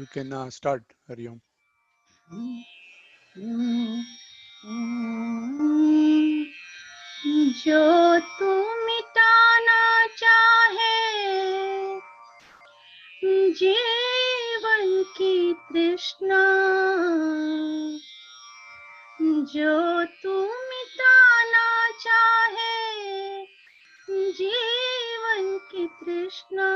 You can start, Hariom. जो तू मिटाना चाहे जीवन की तृष्णा, जो तू मिटाना चाहे जीवन की तृष्णा,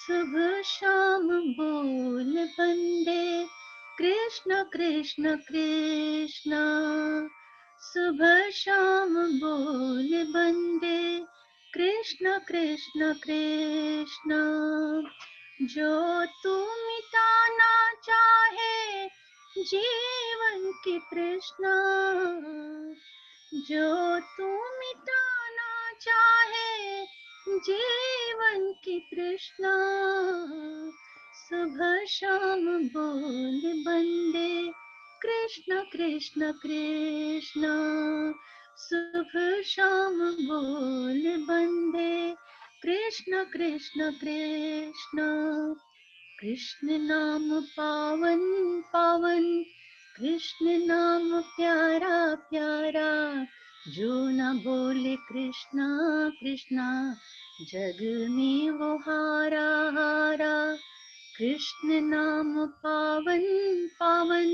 सुबह शाम बोल बंदे कृष्ण कृष्ण कृष्ण, सुबह शाम बोल बंदे कृष्ण कृष्ण कृष्ण, जो तू मिटाना चाहे जीवन की तृष्णा, जो तू मिटाना चाहे जीवन की तृष्णा, सुबह शाम बोल बंदे कृष्ण कृष्ण कृष्ण, सुबह शाम बोल बंदे कृष्ण कृष्ण कृष्ण, कृष्ण नाम पावन पावन, कृष्ण नाम प्यारा प्यारा, जो न बोले कृष्णा कृष्णा जग में वो हारा हारा, कृष्ण नाम पावन पावन,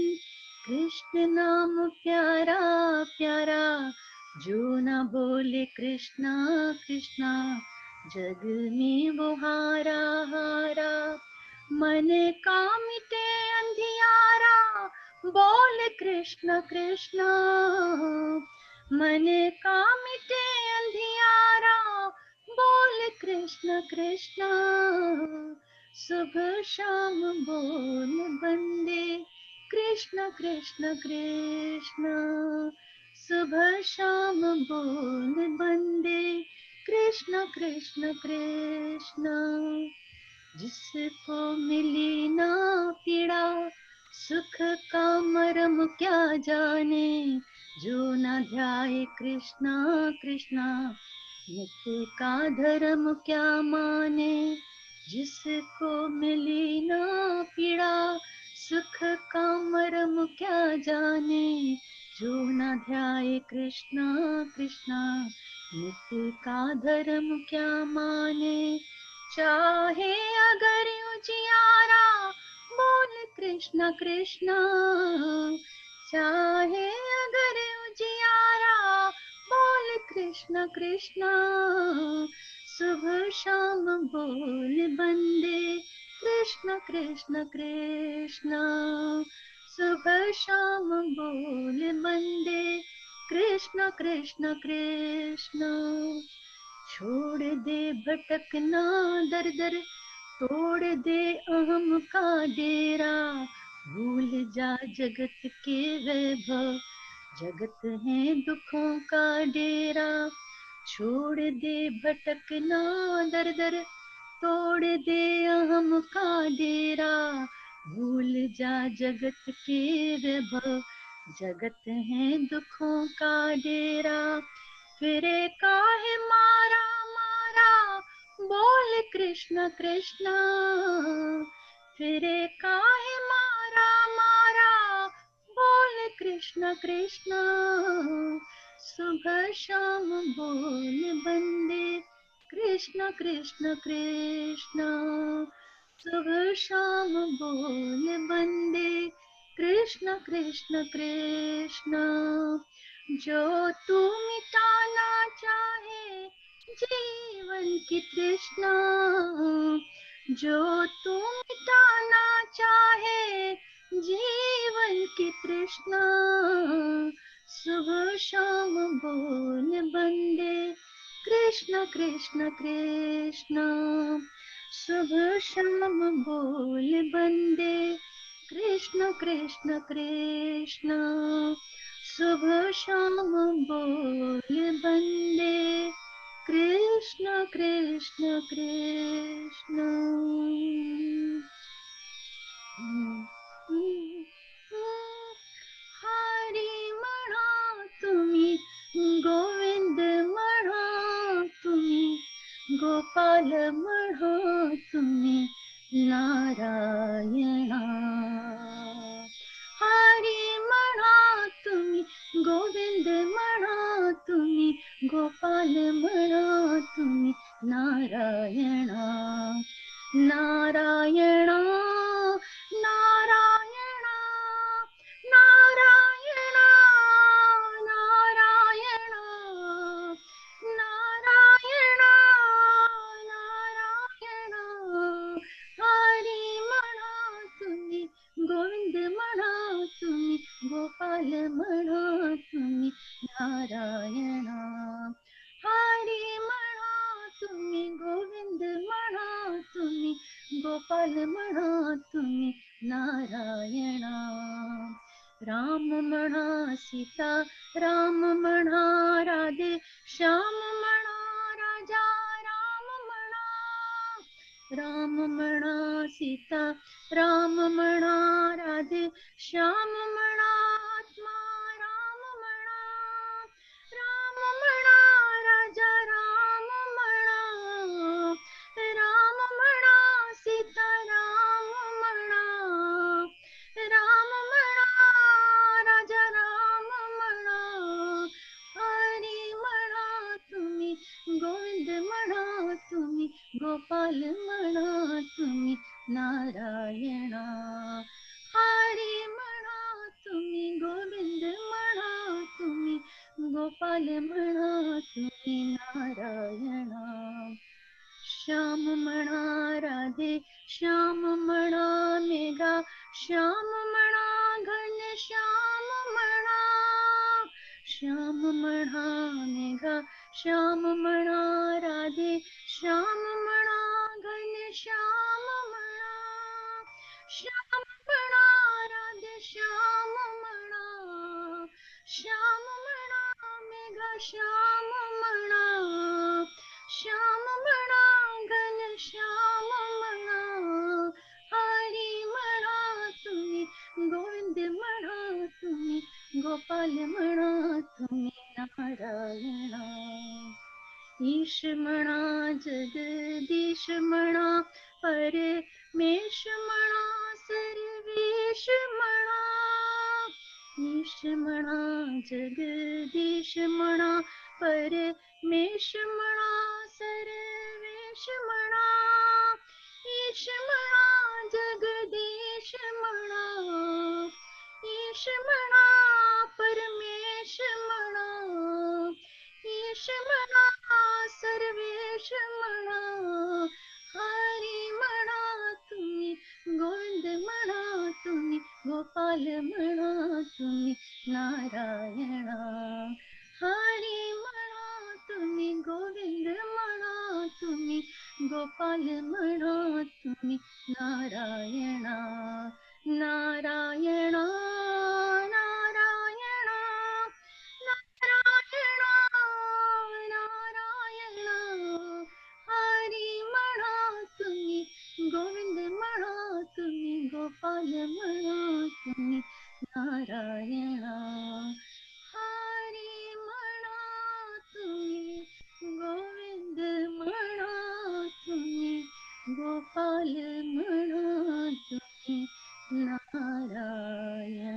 कृष्ण नाम प्यारा प्यारा, जो न बोले कृष्णा कृष्णा जग में वो हारा हारा, मन का मिटे अंधियारा बोल कृष्ण कृष्ण, मन का मिटे अंधियारा बोल कृष्ण कृष्ण, सुबह शाम बोल बंदे कृष्ण कृष्ण कृष्ण, सुबह शाम बोल बंदे कृष्ण कृष्ण कृष्ण, जिसको मिली ना पीड़ा सुख का मरम क्या जाने, जो न ध्याए कृष्णा कृष्णा नित्य का धर्म क्या माने, जिसको मिली ना पीड़ा सुख का मरम क्या जाने, जो न ध्याए कृष्णा कृष्णा नित्य का धर्म क्या माने, चाहे अगर उजियारा बोल कृष्ण कृष्ण, चाहे अगर उजियारा बोल कृष्ण कृष्ण, सुबह शाम बोल बंदे कृष्ण कृष्ण कृष्ण, सुबह शाम बोल बंदे कृष्ण कृष्ण कृष्ण, छोड़ दे भटकना दर दर, तोड़ दे अहम का डेरा, भूल जा जगत के वैभव, जगत है दुखों का डेरा, छोड़ दे भटकना दर दर, तोड़ दे अहम का डेरा, भूल जा जगत के वैभव, जगत है दुखों का डेरा, फिरे काहे मारा मारा बोल कृष्ण कृष्ण, फिरे काहे मारा मारा बोल कृष्ण कृष्ण, सुबह शाम बोल बंदे कृष्ण कृष्ण कृष्ण, सुबह शाम बोल बंदे कृष्ण कृष्ण कृष्ण, जो तू मिटाना चाहे जीवन की तृष्णा, जो तू मिटाना चाहे जीवन की तृष्णा, सुबह शाम बोल बंदे कृष्ण कृष्ण कृष्ण, सुबह शाम बोल बंदे कृष्ण कृष्ण कृष्ण, सुबह शाम बोल बंदे कृष्ण कृष्ण कृष्ण। हरि म्हणा तुम्ही गोविंद म्हणा तुम्ही, गोपाल म्हणा तुम्ही, नारायणा. हरी म्हणा तुम्ही, गोविंद म्हणा तुम्ही, गोपाल म्हणा तुम्ही, नारायणा. नारायणा नारायणा नारायणा नारायणा नारायणा नारायणा. हरी म्हणा तुम्ही, गोविंद म्हणा तुम्ही, गोपाल म्हणा तुम्ही, नारायणा. हरी म्हणा तुम्ही, गोविंद म्हणा तुम्ही, गोपाल म्हणा तुम्ही, नारायणा. राम म्हणा सीता, राम म्हणा राधे, श्याम म्हणा राजा, राम म्हणा. राम म्हणा सीता, राम म्हणा राधे, श्याम म्हणा आत्मा, राम म्हणा. राम म्हणा राजा, राम म्हणा. राम म्हणा सीता, राम म्हणा. राम म्हणा राजा, राम म्हणा. हरी म्हणा तुम्ही, गोविंद म्हणा तुम्ही, गोपाल म्हणा तुम्ही, नारायणा. हरी म्हणा तुम्ही, गोविंद म्हणा तुम्ही, गोपाल म्हणा तुम्ही, नारायणा. श्याम म्हणा राधे, श्याम म्हणा मेघा, श्याम म्हणा घन श्याम म्हणा. श्याम म्हणा मेघा, श्याम म्हणा राधे, श्याम म्हणा घन श्याम म्हणा. श्याम म्हणा राधे, श्याम म्हणा. श्याम म्हणा मेघा, श्याम म्हणा. श्याम म्हणा घन श्याम म्हणा. हरी म्हणा तुम्ही, गोविंद म्हणा तुम्ही, गोपाल म्हणा तुम्ही, नारायणा. ईश म्हणा जगदीश म्हणा, परमेश म्हणा सर्वेश म्हणा. ईश म्हणा जगदीश म्हणा, परमेश म्हणा सर्वेश म्हणा. ईश म्हणा जगदीश म्हणा. ईश म्हणा परमेश म्हणा. ईश म्हणा सर्वेश म्हणा. हरी म्हणा तुम्ही, गोविंद म्हणा तुम्ही, गोपाल म्हणा तुम्ही, नारायणा. हरी म्हणा तुम्ही, गोविंद म्हणा तुम्ही, गोपाल म्हणा तुम्ही, नारायणा. नारायणा नारायणा नारायणा नारायणा. हरी म्हणा तुम्ही, गोविंद म्हणा तुम्ही, गोपाल म्हणा तुम्ही, नारायणा. हरी म्हणा तुम्ही, गोविंद म्हणा तुम्ही, गोपाल म्हणा तुम्ही, Narayana.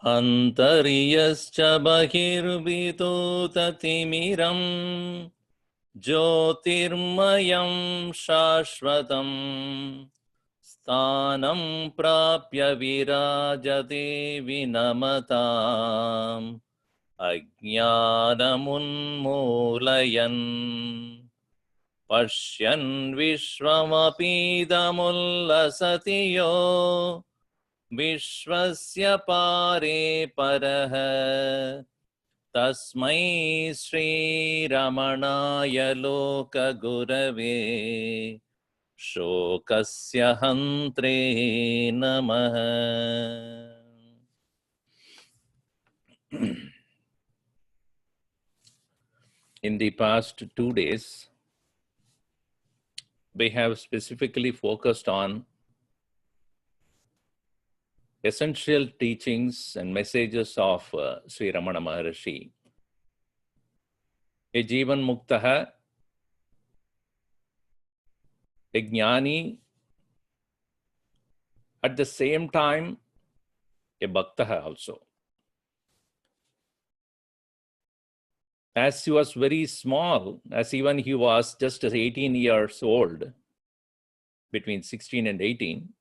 Antariyascha bahirvito tatimiram Jyotirmayam shashvatam Sthanam prapya virajate vinamatam Ajnanamunmulayan Pashyan vishwamapidamullasatiyo Vishwasya pare paraha Tasmai Sri Ramanaya Loka Gurave Shokasya Hantre Namaha. In the past 2 days, we have specifically focused on essential teachings and messages of Sri Ramana Maharishi. A Jivan Muktaha, a Jnani, at the same time, a Bhaktaha also. As he was very small, as even he was just 18 years old, between 16 and 18,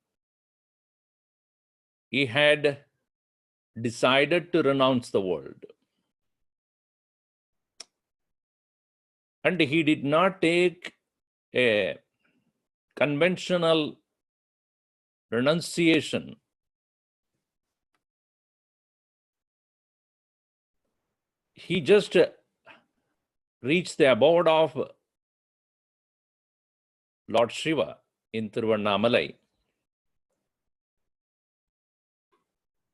he had decided to renounce the world. And he did not take a conventional renunciation. He just reached the abode of Lord Shiva in Tiruvannamalai.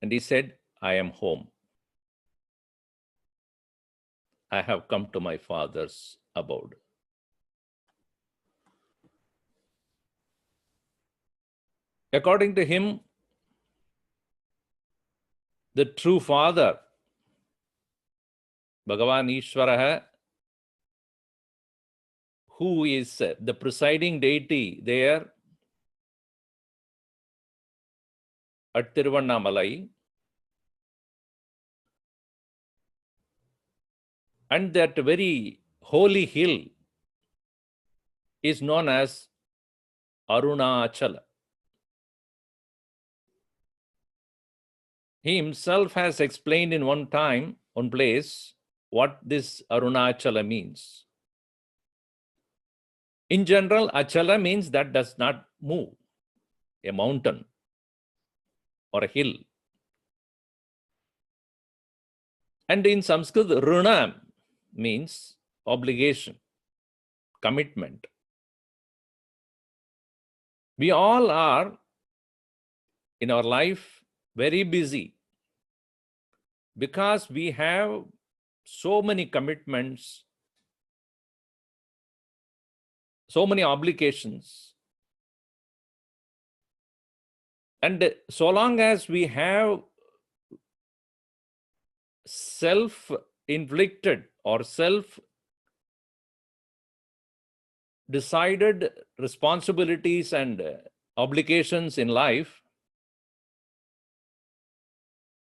And he said, I am home. I have come to my father's abode. According to him, the true father, Bhagawan Ishwarananda, who is the presiding deity there at Tiruvannamalai, and that very holy hill is known as Arunachala. He himself has explained in one place, what this Arunachala means. In general, Achala means that does not move, a mountain or a hill. And in Sanskrit, Runa means obligation, commitment. We all are in our life very busy because we have so many commitments, so many obligations. And so long as we have self-inflicted or self-decided responsibilities and obligations in life,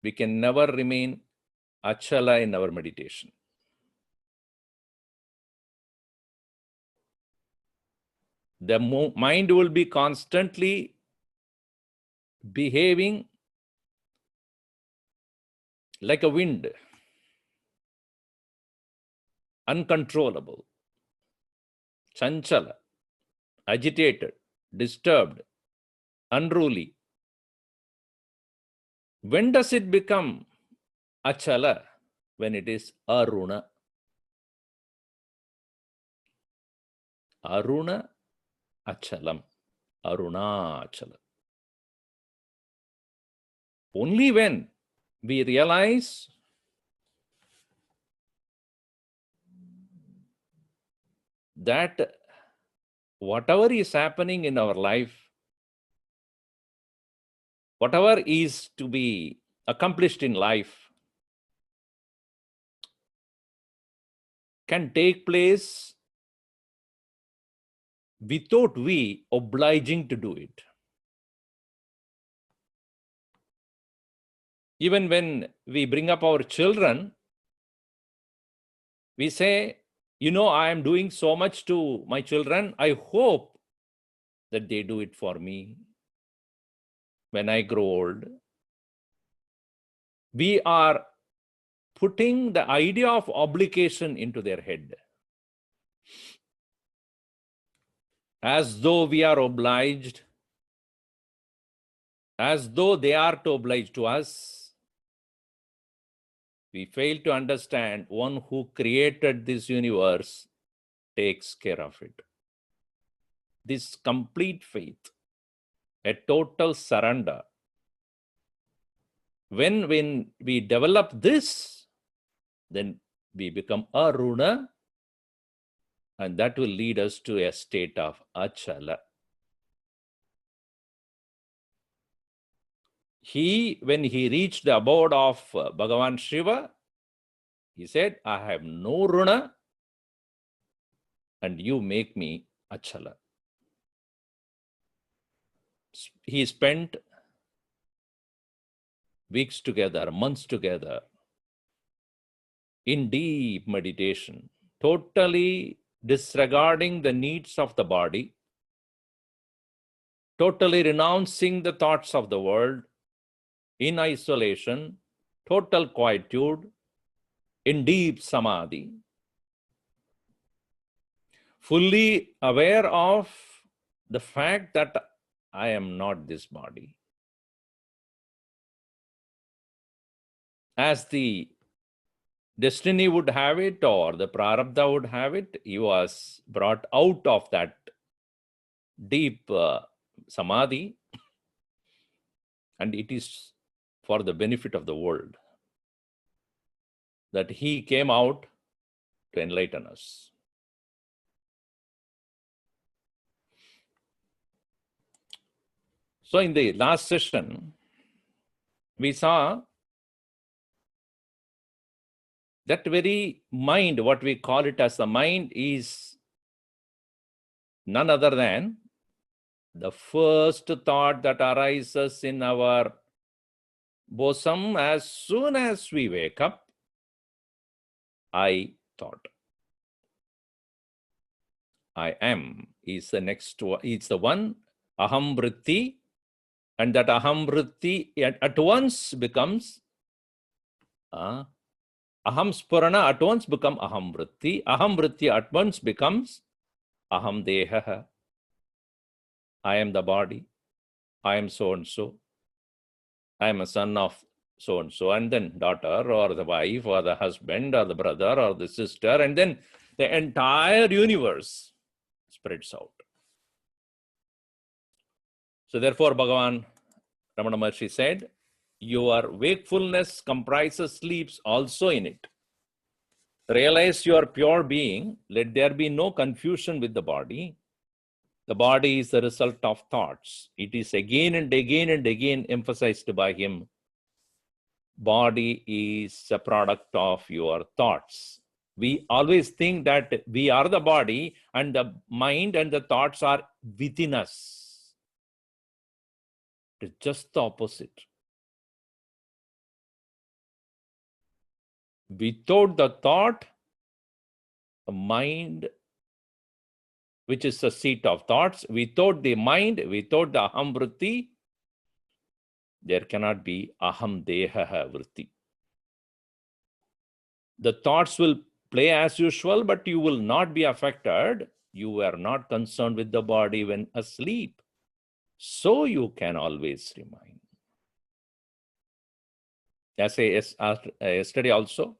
we can never remain achala in our meditation. The mind will be constantly behaving like a wind, uncontrollable, chanchala, agitated, disturbed, unruly. When does it become achala? When it is aruna. Aruna achalam, arunachala. Only when we realize that whatever is happening in our life, whatever is to be accomplished in life, can take place without we obliging to do it. Even when we bring up our children, we say, I am doing so much to my children. I hope that they do it for me when I grow old. We are putting the idea of obligation into their head, as though we are obliged, as though they are to oblige to us. We fail to understand one who created this universe takes care of it. This complete faith, a total surrender. When we develop this, then we become aruna, and that will lead us to a state of achala. When he reached the abode of Bhagavan Shiva, he said, I have no runa, and you make me achala. He spent weeks together, months together, in deep meditation, totally disregarding the needs of the body, totally renouncing the thoughts of the world, in isolation, total quietude, in deep samadhi, fully aware of the fact that I am not this body. As the destiny would have it, or the prarabdha would have it, he was brought out of that deep samadhi, and it is for the benefit of the world that he came out to enlighten us. So in the last session, we saw that very mind, what we call it as the mind, is none other than the first thought that arises in our bosom as soon as we wake up. I thought. I am is the next one. It's the one, aham vritti, and that aham vritti at once becomes aham spurana, at once become aham vritti. Aham vritti at once becomes aham deha. I am the body. I am so and so. I am a son of so and so, and then daughter or the wife or the husband or the brother or the sister, and then the entire universe spreads out. So therefore, Bhagavan Ramana Maharishi said, your wakefulness comprises sleeps also in it. Realize your pure being. Let there be no confusion with the body. The body is the result of thoughts. It is again and again and again emphasized by him. Body is a product of your thoughts. We always think that we are the body and the mind and the thoughts are within us. It's just the opposite. Without the thought, the mind, which is the seat of thoughts, without the mind, without the aham vritti, there cannot be aham deha vritti. The thoughts will play as usual, but you will not be affected. You are not concerned with the body when asleep. So you can always remain. As yesterday also,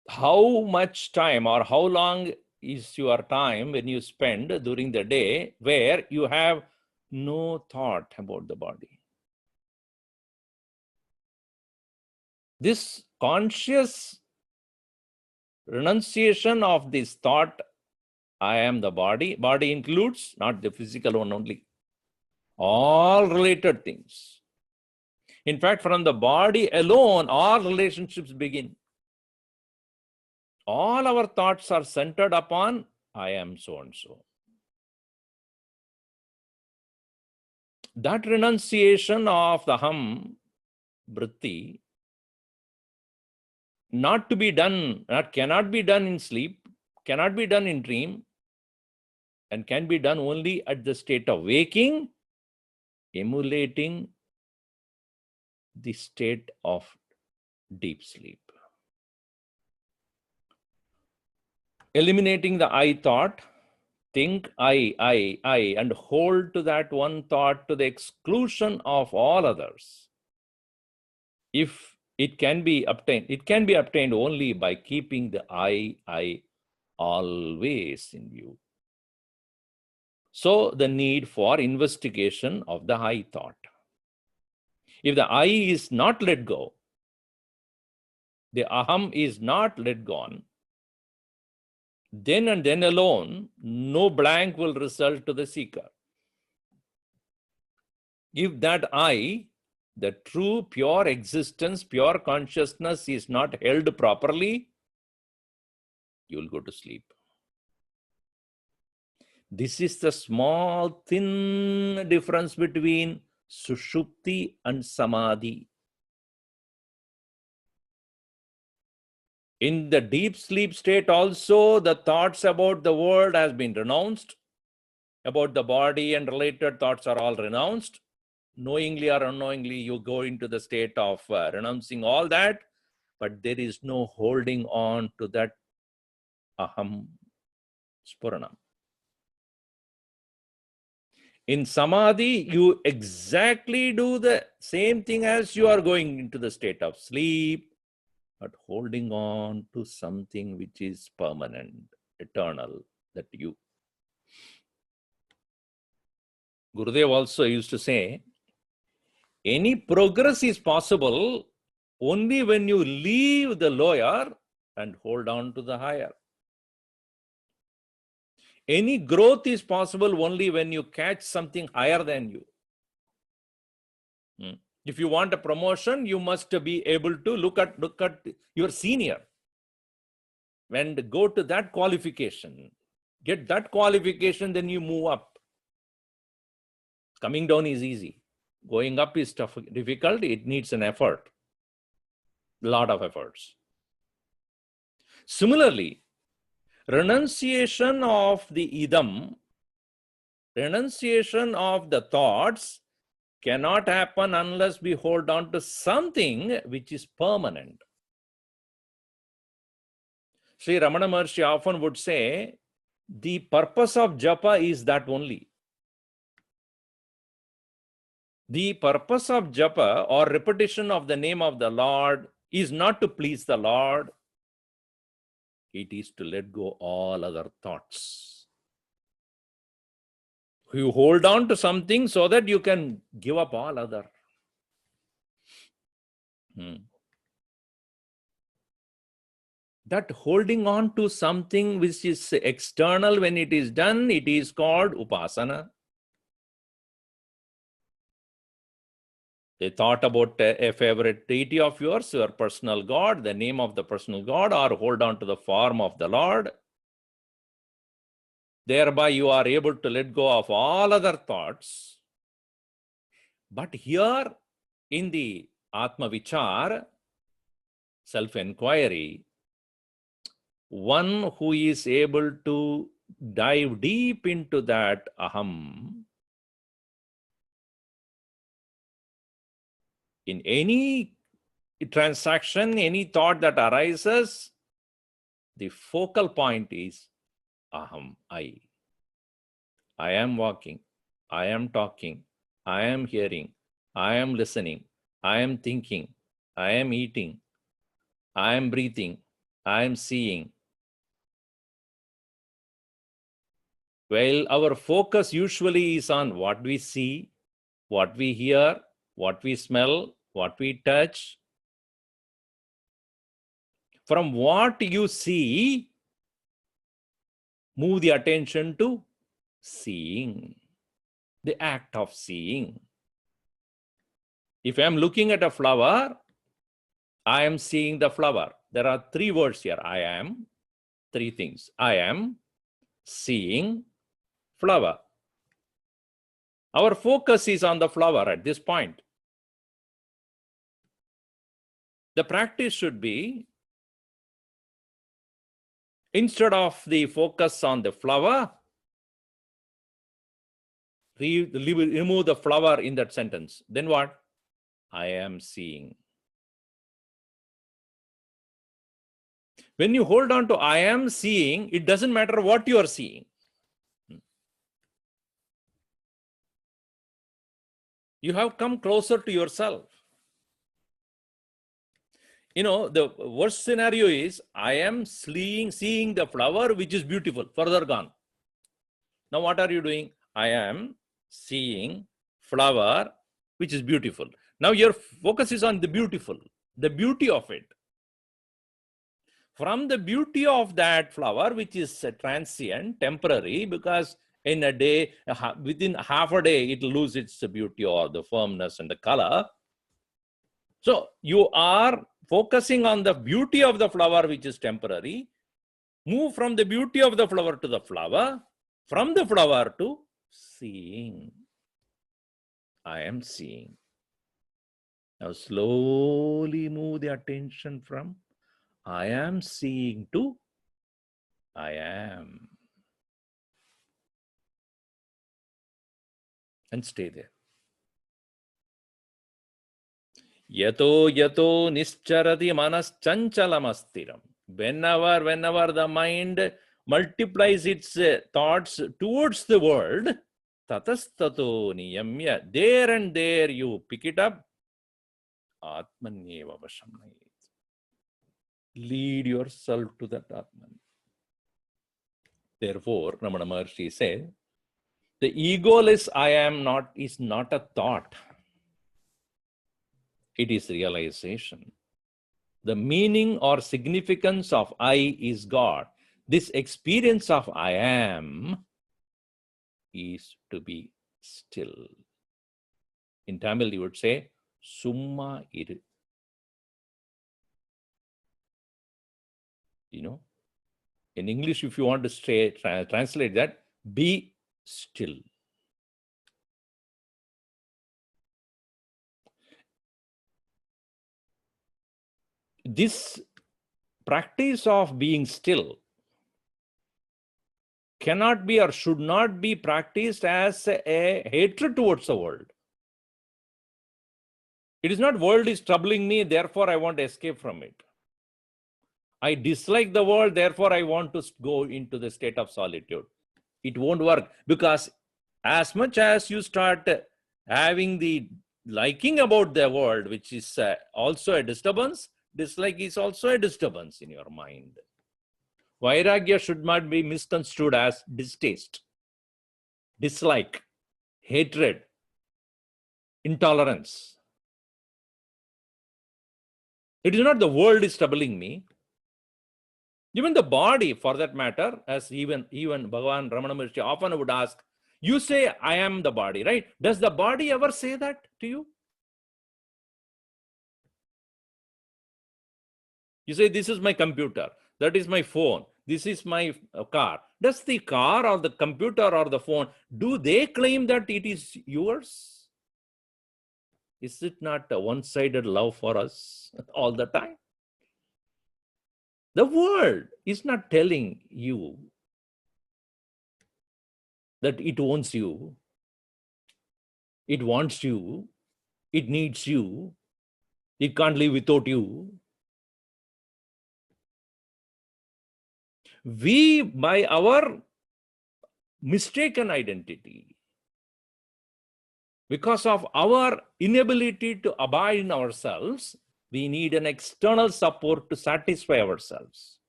how much time or how long is your time when you spend during the day where you have no thought about the body? This conscious renunciation of this thought, I am the body. Body includes not the physical one only, all related things. In fact, from the body alone, all relationships begin. All our thoughts are centered upon I am so and so. That renunciation of the aham vritti, not to be done, cannot be done in sleep, cannot be done in dream, and can be done only at the state of waking, emulating the state of deep sleep. Eliminating the I thought, think I, and hold to that one thought to the exclusion of all others. If it can be obtained only by keeping the I always in view. So the need for investigation of the I thought. If the I is not let go, the aham is not let gone, then and then alone, no blank will result to the seeker. If that I, the true pure existence, pure consciousness is not held properly, you will go to sleep. This is the small, thin difference between sushupti and samadhi. In the deep sleep state also, the thoughts about the world has been renounced. About the body and related thoughts are all renounced. Knowingly or unknowingly, you go into the state of renouncing all that, but there is no holding on to that aham spuranam. In samadhi, you exactly do the same thing as you are going into the state of sleep, but holding on to something which is permanent, eternal, that you. Gurudev also used to say, any progress is possible only when you leave the lower and hold on to the higher. Any growth is possible only when you catch something higher than you. If you want a promotion, you must be able to look at your senior and go to that qualification. Get that qualification, then you move up. Coming down is easy. Going up is tough, difficult. It needs an effort. A lot of efforts. Similarly, renunciation of the idam, renunciation of the thoughts cannot happen unless we hold on to something which is permanent. Sri Ramana Maharishi often would say, the purpose of japa is that only. The purpose of japa or repetition of the name of the Lord is not to please the Lord. It is to let go all other thoughts. You hold on to something so that you can give up all other. That holding on to something which is external, when it is done, it is called upasana. A thought about a favorite deity of yours, your personal God, the name of the personal God, or hold on to the form of the Lord. Thereby you are able to let go of all other thoughts. But here in the Atma Vichar, self-inquiry, one who is able to dive deep into that aham, in any transaction, any thought that arises, the focal point is aham, I. I am walking, I am talking, I am hearing, I am listening, I am thinking, I am eating, I am breathing, I am seeing. Well, our focus usually is on what we see, what we hear, what we smell, what we touch. From what you see, move the attention to seeing, the act of seeing. If I am looking at a flower, I am seeing the flower. There are three words here. I am, three things. I am seeing flower. Our focus is on the flower at this point. The practice should be, instead of the focus on the flower, remove the flower in that sentence. Then what? I am seeing. When you hold on to I am seeing, it doesn't matter what you are seeing. You have come closer to yourself. You know, the worst scenario is I am seeing the flower which is beautiful, further gone. Now what are you doing? I am seeing flower which is beautiful. Now your focus is on the beautiful, the beauty of it. From the beauty of that flower, which is transient, temporary, because in a day, within half a day, it will lose its beauty or the firmness and the color. So you are focusing on the beauty of the flower, which is temporary. Move from the beauty of the flower to the flower, from the flower to seeing. I am seeing. Now slowly move the attention from I am seeing to I am. And stay there. Yato yato nischarati manas chanchalamasstiram. Whenever the mind multiplies its thoughts towards the world, tatastato niyamya, there and there you pick it up. Atmanyeva vashamnayet. Lead yourself to that Atman. Therefore, Ramana Maharishi said, the egoless I am not is not a thought. It is realization. The meaning or significance of I is God. This experience of I am is to be still. In Tamil, you would say, Summa iru. You know, in English, if you want to translate that, be still. This practice of being still cannot be or should not be practiced as a hatred towards the world. It is not world is troubling me, therefore I want to escape from it. I dislike the world, therefore I want to go into the state of solitude. It won't work, because as much as you start having the liking about the world, which is also a disturbance, dislike is also a disturbance in your mind. Vairagya should not be misconstrued as distaste, dislike, hatred, intolerance. It is not the world is troubling me. Even the body, for that matter, as even Bhagawan Ramana Maharishi often would ask, you say, I am the body, right? Does the body ever say that to you? You say, this is my computer, that is my phone, this is my car. Does the car or the computer or the phone, do they claim that it is yours? Is it not a one-sided love for us all the time? The world is not telling you that it owns you, it wants you, it needs you, it can't live without you. We, by our mistaken identity, because of our inability to abide in ourselves, we need an external support to satisfy ourselves.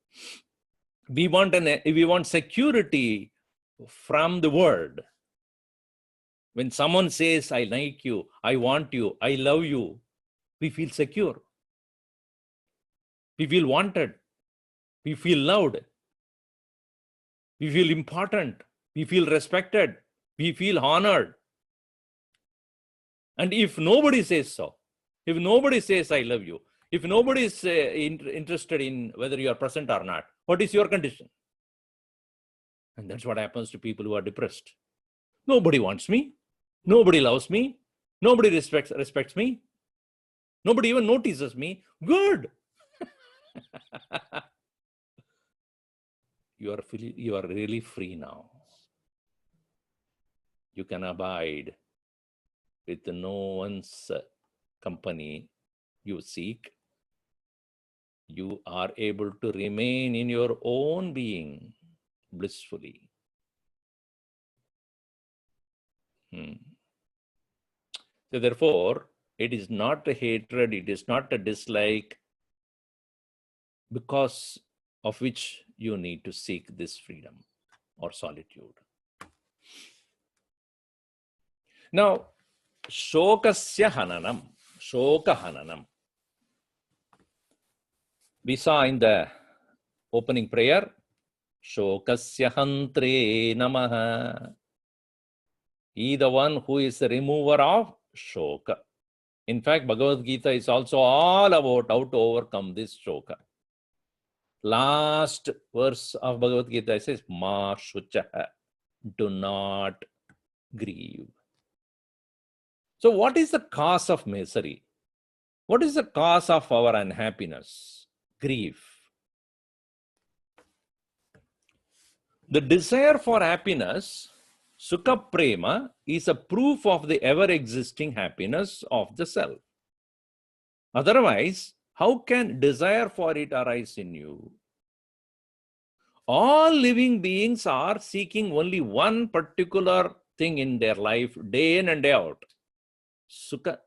We want security from the world. When someone says, I like you, I want you, I love you, we feel secure. We feel wanted. We feel loved. We feel important. We feel respected. We feel honored. And if nobody says so, if nobody says, I love you, if nobody is interested in whether you are present or not, what is your condition? And that's what happens to people who are depressed. Nobody wants me. Nobody loves me. Nobody respects me. Nobody even notices me. Good. You are really free now. You can abide with no one's company you seek. You are able to remain in your own being blissfully. So therefore, it is not a hatred, it is not a dislike, because of which you need to seek this freedom or solitude. Now, shokasya hananam, shoka hananam. We saw in the opening prayer, shokasya hantre namaha. He the one who is the remover of shoka. In fact, Bhagavad Gita is also all about how to overcome this shoka. Last verse of Bhagavad Gita says, Ma shuchaha, do not grieve. So what is the cause of misery? What is the cause of our unhappiness? Grief. The desire for happiness, sukha prema, is a proof of the ever-existing happiness of the self. Otherwise, how can desire for it arise in you? All living beings are seeking only one particular thing in their life, day in and day out. Sukha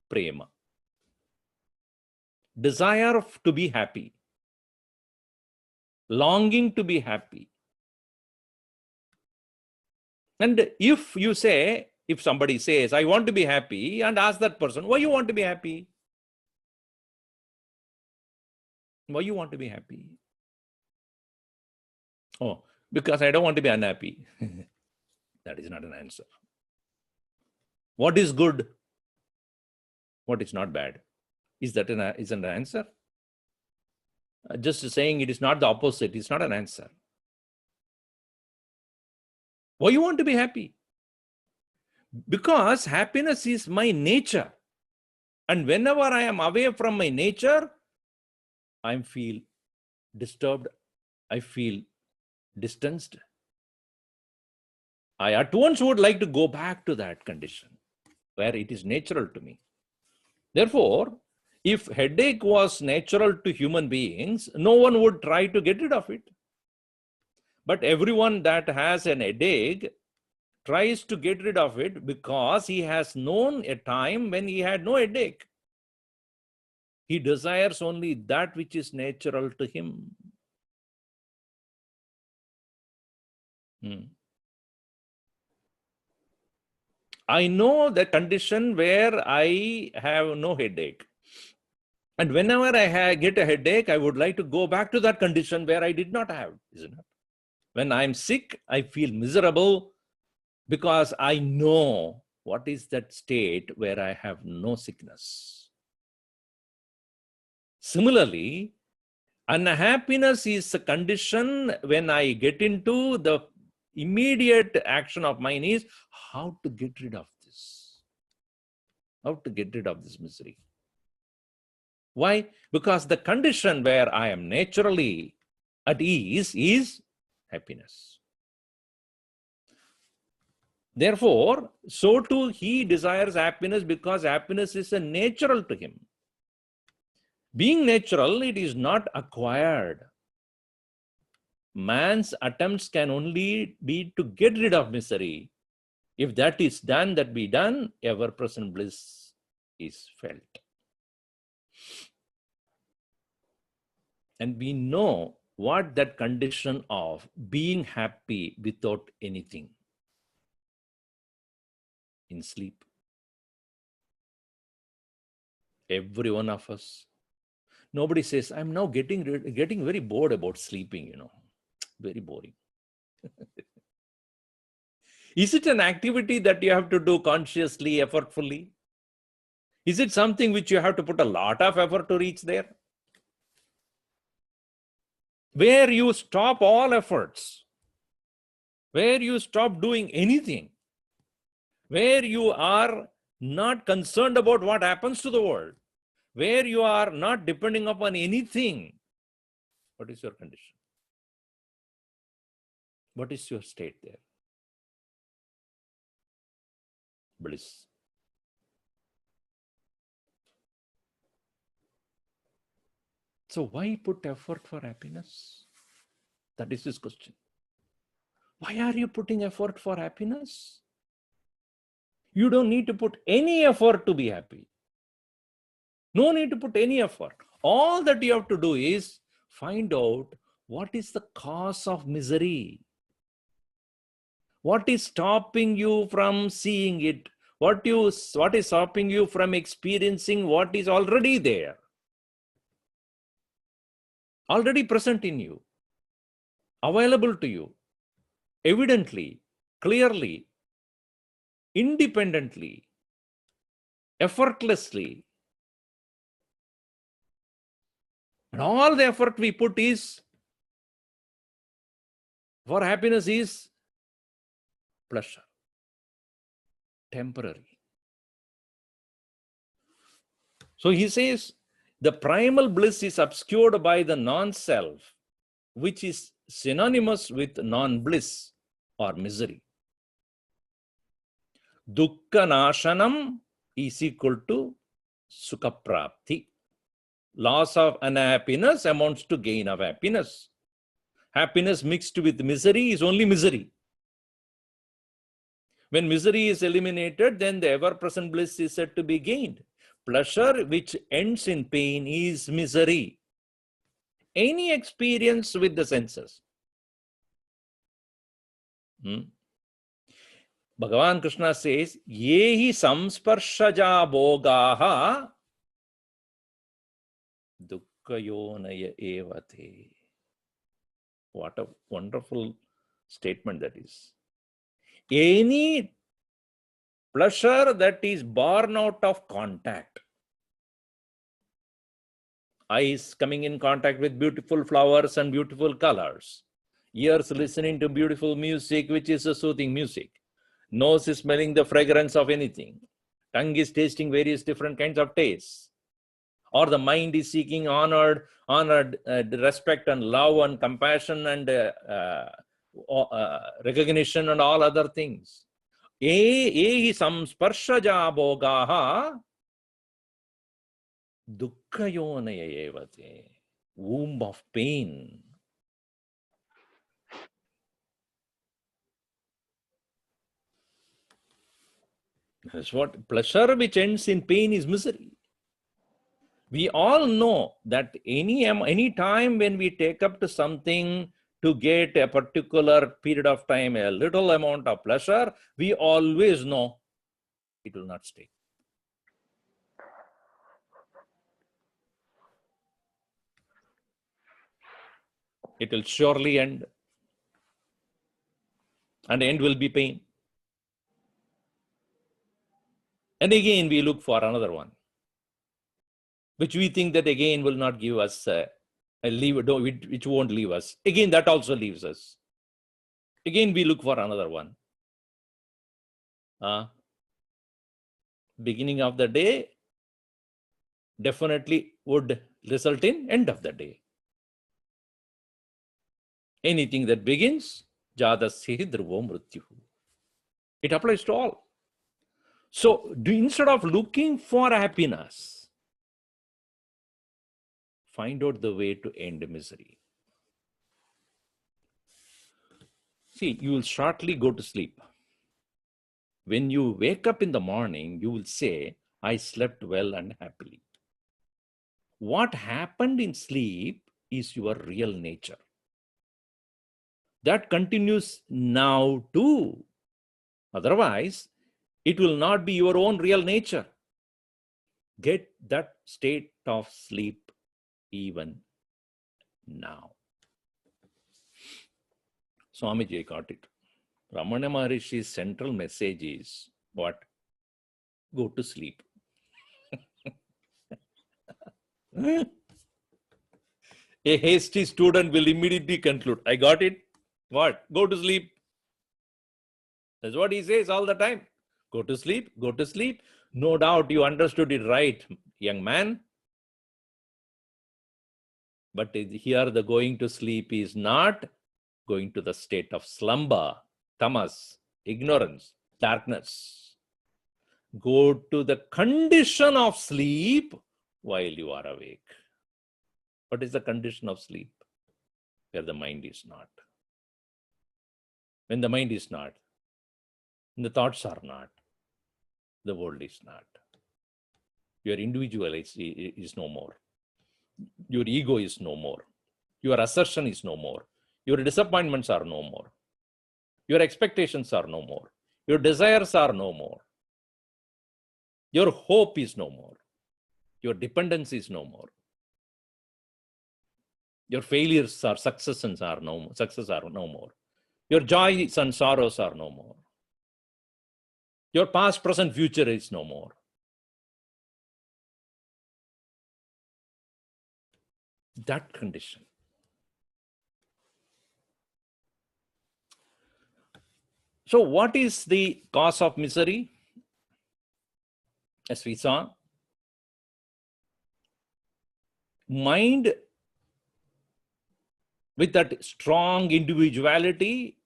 prema. Desire to be happy. Longing to be happy. And if somebody says, I want to be happy, and ask that person, why you want to be happy? Why you want to be happy? Oh, because I don't want to be unhappy. That is not an answer. What is good? What is not bad? Is that isn't an answer? Just saying it is not the opposite is not an answer. Why you want to be happy? Because happiness is my nature. And whenever I am away from my nature, I feel disturbed. I feel distanced. I at once would like to go back to that condition where it is natural to me. Therefore, if headache was natural to human beings, no one would try to get rid of it. But everyone that has an headache tries to get rid of it because he has known a time when he had no headache. He desires only that which is natural to him. I know the condition where I have no headache. And whenever I get a headache, I would like to go back to that condition where I did not have, isn't it? When I'm sick, I feel miserable because I know what is that state where I have no sickness. Similarly, unhappiness is a condition when I get into the immediate action of mine is how to get rid of this. How to get rid of this misery. Why? Because the condition where I am naturally at ease is happiness. Therefore, so too he desires happiness because happiness is a natural to him. Being natural, it is not acquired. Man's attempts can only be to get rid of misery. If that is done, that be done, ever-present bliss is felt. And we know what that condition of being happy without anything in sleep. Every one of us. Nobody says, I'm now getting very bored about sleeping, very boring. Is it an activity that you have to do consciously, effortfully? Is it something which you have to put a lot of effort to reach there? Where you stop all efforts, where you stop doing anything, where you are not concerned about what happens to the world, where you are not depending upon anything, what is your condition? What is your state there? Bliss. So why put effort for happiness? That is his question. Why are you putting effort for happiness? You don't need to put any effort to be happy. No need to put any effort. All that you have to do is find out what is the cause of misery. What is stopping you from seeing it? What is stopping you from experiencing what is already there? Already present in you, available to you, evidently, clearly, independently, effortlessly. And all the effort we put is for happiness is pleasure, temporary. So he says, the primal bliss is obscured by the non-self, which is synonymous with non-bliss or misery. Dukkha nashanam is equal to sukha prapti. Loss of unhappiness amounts to gain of happiness. Happiness mixed with misery is only misery. When misery is eliminated, then the ever-present bliss is said to be gained. Pleasure which ends in pain is misery. Any experience with the senses. Bhagavan Krishna says, Yehi samsparshaja bhogaha dukkayonaya evate. What a wonderful statement that is. Any pleasure that is born out of contact. Eyes coming in contact with beautiful flowers and beautiful colors. Ears listening to beautiful music, which is a soothing music. Nose is smelling the fragrance of anything. Tongue is tasting various different kinds of tastes. Or the mind is seeking honored respect and love and compassion and recognition and all other things. Ehi samsparshaja bhogaha dukkayonaya evate. Womb of pain. That's what pleasure which ends in pain is misery. We all know that any time when we take up to something to get a particular period of time, a little amount of pleasure, we always know it will not stay. It will surely end. And the end will be pain. And again, we look for another one, which we think that again will not give us which won't leave us. Again, that also leaves us. Again, we look for another one. Beginning of the day definitely would result in end of the day. Anything that begins, jadasya dhruvo mrityuhu. It applies to all. So instead of looking for happiness, find out the way to end misery. See, you will shortly go to sleep. When you wake up in the morning, you will say, I slept well and happily. What happened in sleep is your real nature. That continues now too. Otherwise, it will not be your own real nature. Get that state of sleep even now. Swamiji got it. Ramana Maharishi's central message is what? Go to sleep. A hasty student will immediately conclude, I got it. What? Go to sleep. That's what he says all the time. Go to sleep, go to sleep. No doubt you understood it right, young man. But here the going to sleep is not going to the state of slumber, tamas, ignorance, darkness. Go to the condition of sleep while you are awake. What is the condition of sleep? Where the mind is not. When the mind is not, the thoughts are not, the world is not. Your individual is no more. Your ego is no more. Your assertion is no more. Your disappointments are no more. Your expectations are no more. Your desires are no more. Your hope is no more. Your dependence is no more. Your failures or successes are no more. Your joys and sorrows are no more. Your past, present, future is no more. That condition. So what is the cause of misery? As we saw, mind with that strong individuality,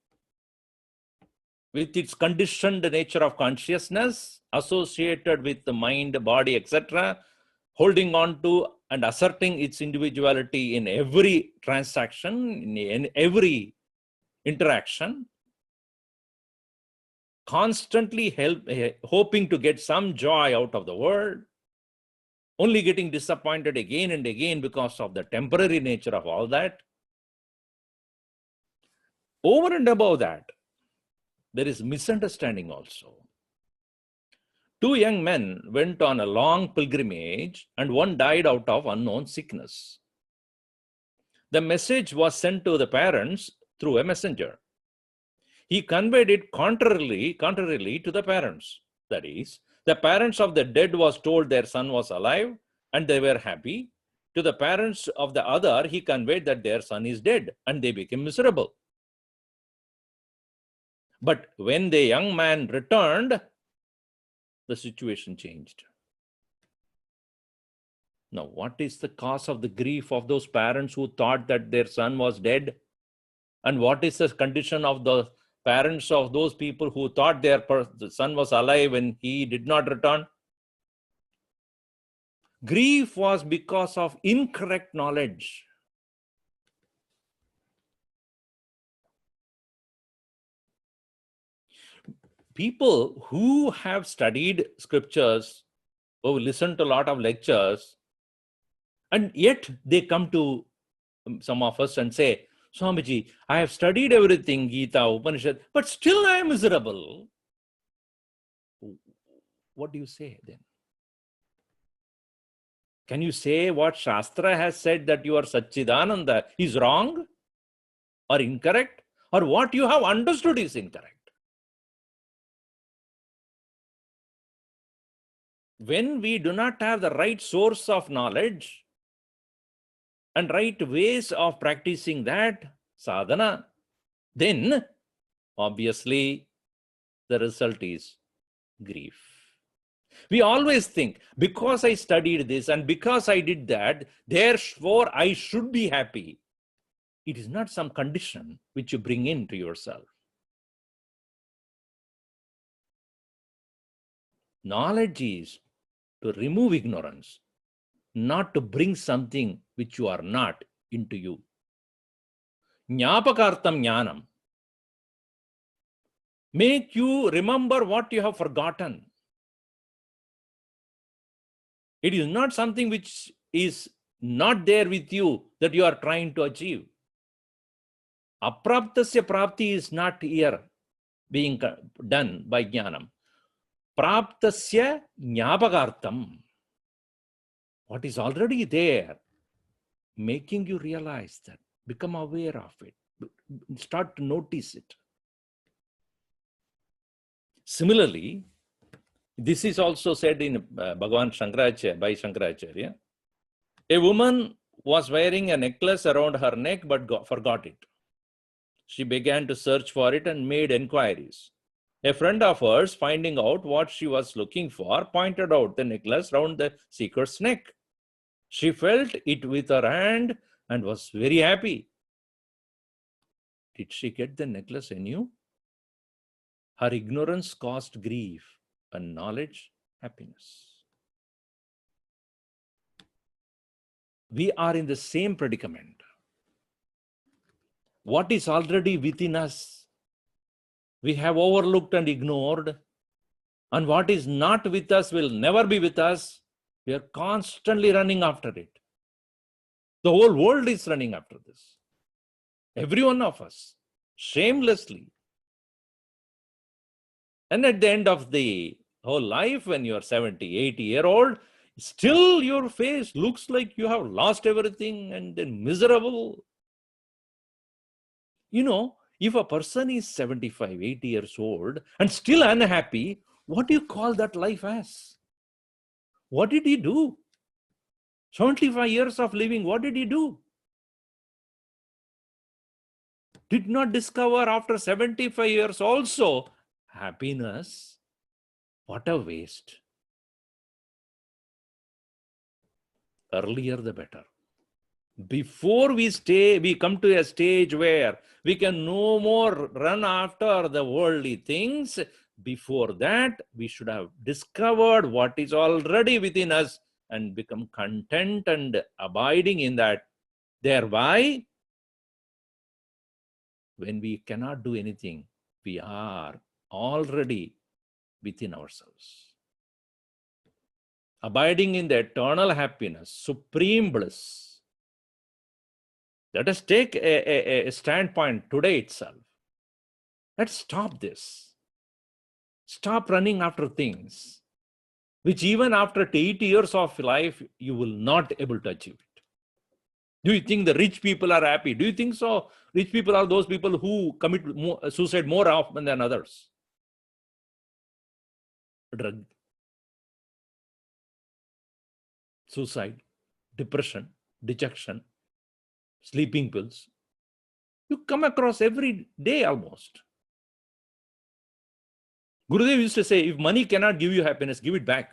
with its conditioned nature of consciousness, associated with the mind, body, etc., holding on to and asserting its individuality in every transaction, in every interaction, constantly hoping to get some joy out of the world, only getting disappointed again and again because of the temporary nature of all that. Over and above that, there is misunderstanding also. Two young men went on a long pilgrimage and one died out of unknown sickness. The message was sent to the parents through a messenger. He conveyed it contrarily to the parents. That is, the parents of the dead was told their son was alive and they were happy. To the parents of the other, he conveyed that their son is dead and they became miserable. But when the young man returned, the situation changed. Now, what is the cause of the grief of those parents who thought that their son was dead? And what is the condition of the parents of those people who thought their son was alive when he did not return? Grief was because of incorrect knowledge. People who have studied scriptures, who listened to a lot of lectures, and yet they come to some of us and say, Swamiji, I have studied everything, Gita, Upanishad, but still I am miserable. What do you say then? Can you say what Shastra has said, that you are Satchidananda is wrong or incorrect, or what you have understood is incorrect? When we do not have the right source of knowledge and right ways of practicing that sadhana, then obviously the result is grief. We always think, because I studied this and because I did that, therefore I should be happy. It is not some condition which you bring into yourself. Knowledge is to remove ignorance, not to bring something which you are not into you. Jnapakartam jnanam. Make you remember what you have forgotten. It is not something which is not there with you that you are trying to achieve. Apraptasya prapti is not here being done by jnanam. Praptasya jnapakartam. What is already there, making you realize that, become aware of it, start to notice it. Similarly, this is also said in Bhagawan Shankaracharya, by Shankaracharya. A woman was wearing a necklace around her neck but forgot it. She began to search for it and made enquiries. A friend of hers, finding out what she was looking for, pointed out the necklace round the seeker's neck. She felt it with her hand and was very happy. Did she get the necklace anew? Her ignorance caused grief, and knowledge, happiness. We are in the same predicament. What is already within us, we have overlooked and ignored, and what is not with us will never be with us. We are constantly running after it. The whole world is running after this. Every one of us, shamelessly. And at the end of the whole life, when you are 70, 80-year-old, still your face looks like you have lost everything and then miserable. You know, if a person is 75, 80 years old and still unhappy, what do you call that life as? What did he do? 75 years of living, what did he do? Did not discover after 75 years also happiness. What a waste. Earlier the better. Before we come to a stage where we can no more run after the worldly things, before that we should have discovered what is already within us and become content and abiding in that. Thereby, when we cannot do anything, we are already within ourselves. Abiding in the eternal happiness, supreme bliss. Let us take a standpoint today itself. Let's stop this. Stop running after things which even after 80 years of life, you will not able to achieve it. Do you think the rich people are happy? Do you think so? Rich people are those people who commit suicide more often than others. Drug, suicide, depression, dejection, sleeping pills. You come across every day almost. Gurudev used to say, if money cannot give you happiness, give it back.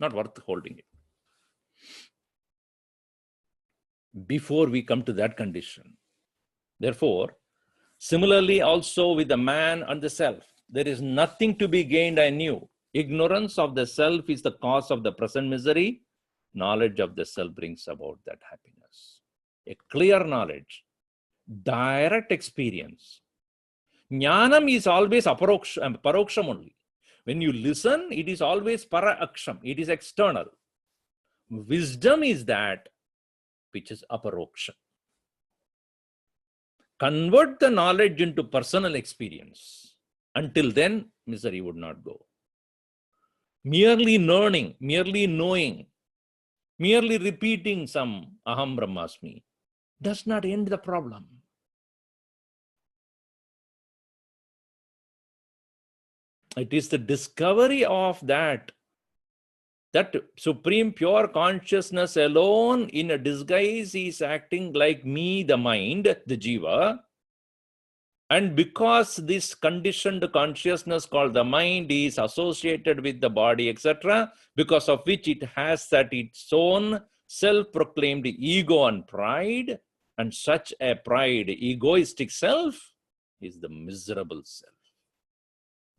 Not worth holding it. Before we come to that condition. Therefore, similarly also with the man and the self, there is nothing to be gained anew. Ignorance of the self is the cause of the present misery. Knowledge of the self brings about that happiness. A clear knowledge, direct experience. Jnanam is always paroksham only. When you listen, it is always paraksham. It is external. Wisdom is that which is aparoksham. Convert the knowledge into personal experience. Until then, misery would not go. Merely learning, merely knowing, merely repeating some aham brahmasmi does not end the problem. It is the discovery of that supreme pure consciousness alone in a disguise is acting like me, the mind, the jiva. And because this conditioned consciousness called the mind is associated with the body, etc., because of which it has that its own self-proclaimed ego and pride, and such a pride, egoistic self, is the miserable self.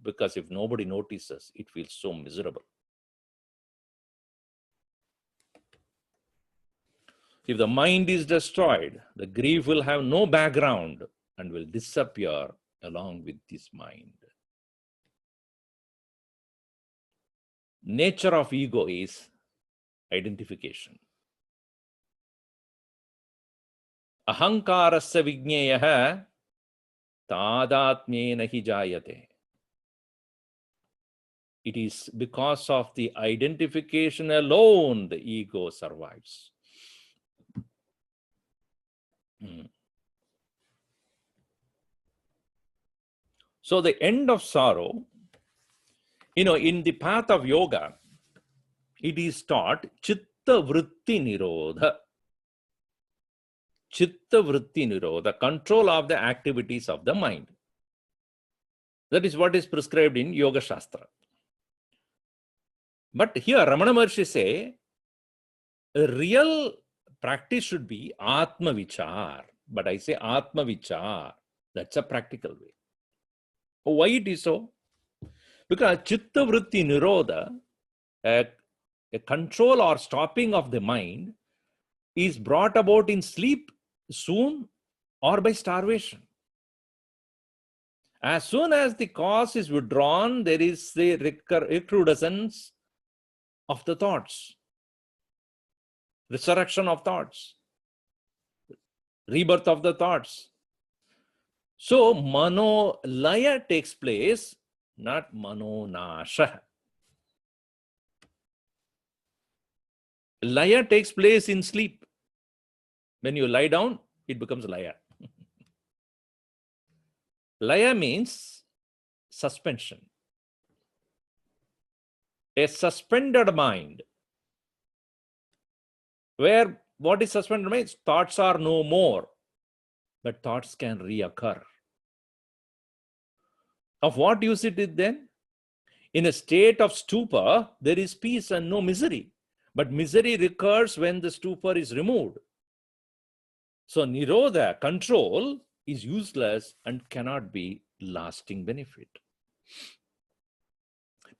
Because if nobody notices, it feels so miserable. If the mind is destroyed, the grief will have no background and will disappear along with this mind. Nature of ego is identification. Ahankarasya vigneyaha tadatmyena hi jayate. It is because of the identification alone the ego survives. So the end of sorrow, in the path of yoga, it is taught chitta vritti nirodha. Chitta vritti nirodha, control of the activities of the mind. That is what is prescribed in Yoga Shastra. But here, Ramana Maharishi say, a real practice should be Atma Vichar. But I say Atma Vichar. That's a practical way. Why it is so? Because Chitta Vritti Nirodha, a control or stopping of the mind, is brought about in sleep soon or by starvation. As soon as the cause is withdrawn, there is the recrudescence of the thoughts, resurrection of thoughts, rebirth of the thoughts. So, mano laya takes place, not mano nasha. Laya takes place in sleep. When you lie down, it becomes laya. Laya means suspension. A suspended mind. Where what is suspended mind? Thoughts are no more, but thoughts can reoccur. Of what use it is then? In a state of stupor, there is peace and no misery. But misery recurs when the stupor is removed. So Nirodha, control, is useless and cannot be lasting benefit.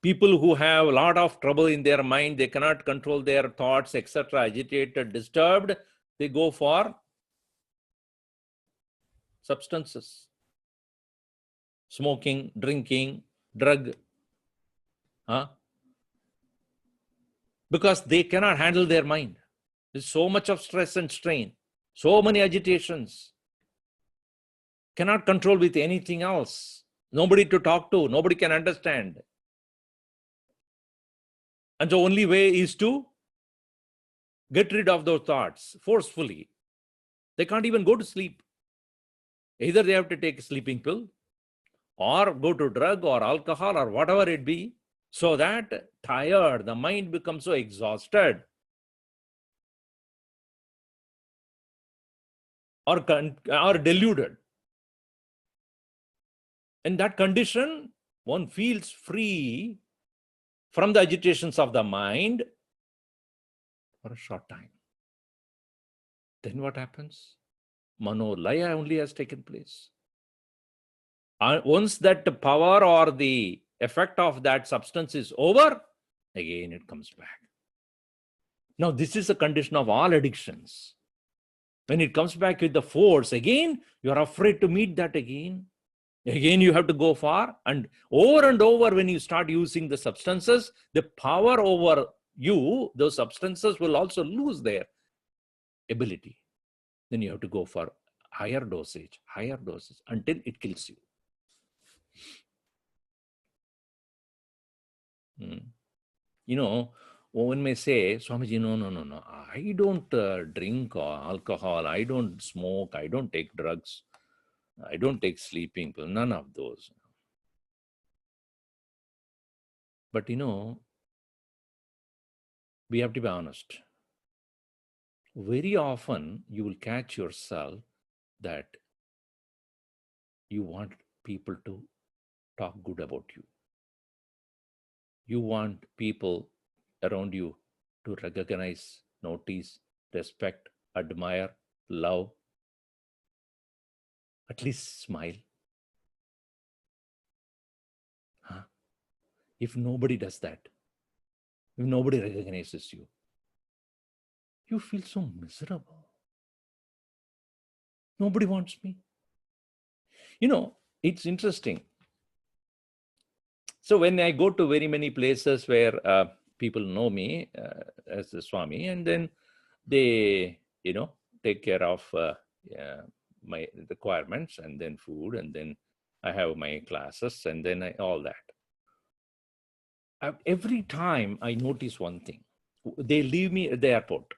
People who have a lot of trouble in their mind, they cannot control their thoughts, etc., agitated, disturbed, they go for substances. Smoking, drinking, drug. Because they cannot handle their mind. There's so much of stress and strain, so many agitations. Cannot control with anything else. Nobody to talk to, nobody can understand. And the only way is to get rid of those thoughts forcefully. They can't even go to sleep. Either they have to take a sleeping pill or go to drug or alcohol or whatever it be, so that tired, the mind becomes so exhausted or deluded. In that condition, one feels free from the agitations of the mind for a short time. Then what happens? Manolaya only has taken place. Once that power or the effect of that substance is over, again it comes back. Now, this is a condition of all addictions. When it comes back with the force, again, you are afraid to meet that again. Again, you have to go far. And over, when you start using the substances, the power over you, those substances will also lose their ability. Then you have to go for higher dosage until it kills you. You know, one may say, Swamiji, no. I don't drink alcohol. I don't smoke. I don't take drugs. I don't take sleeping pills. None of those. But you know, we have to be honest. Very often you will catch yourself that you want people to talk good about you. You want people around you to recognize, notice, respect, admire, love, at least smile. If nobody does that, if nobody recognizes you, you feel so miserable. Nobody wants me. You know, it's interesting. So when I go to very many places where people know me as a Swami, and then they, take care of my requirements, and then food, and then I have my classes, and then all that. Every time I notice one thing. They leave me at the airport.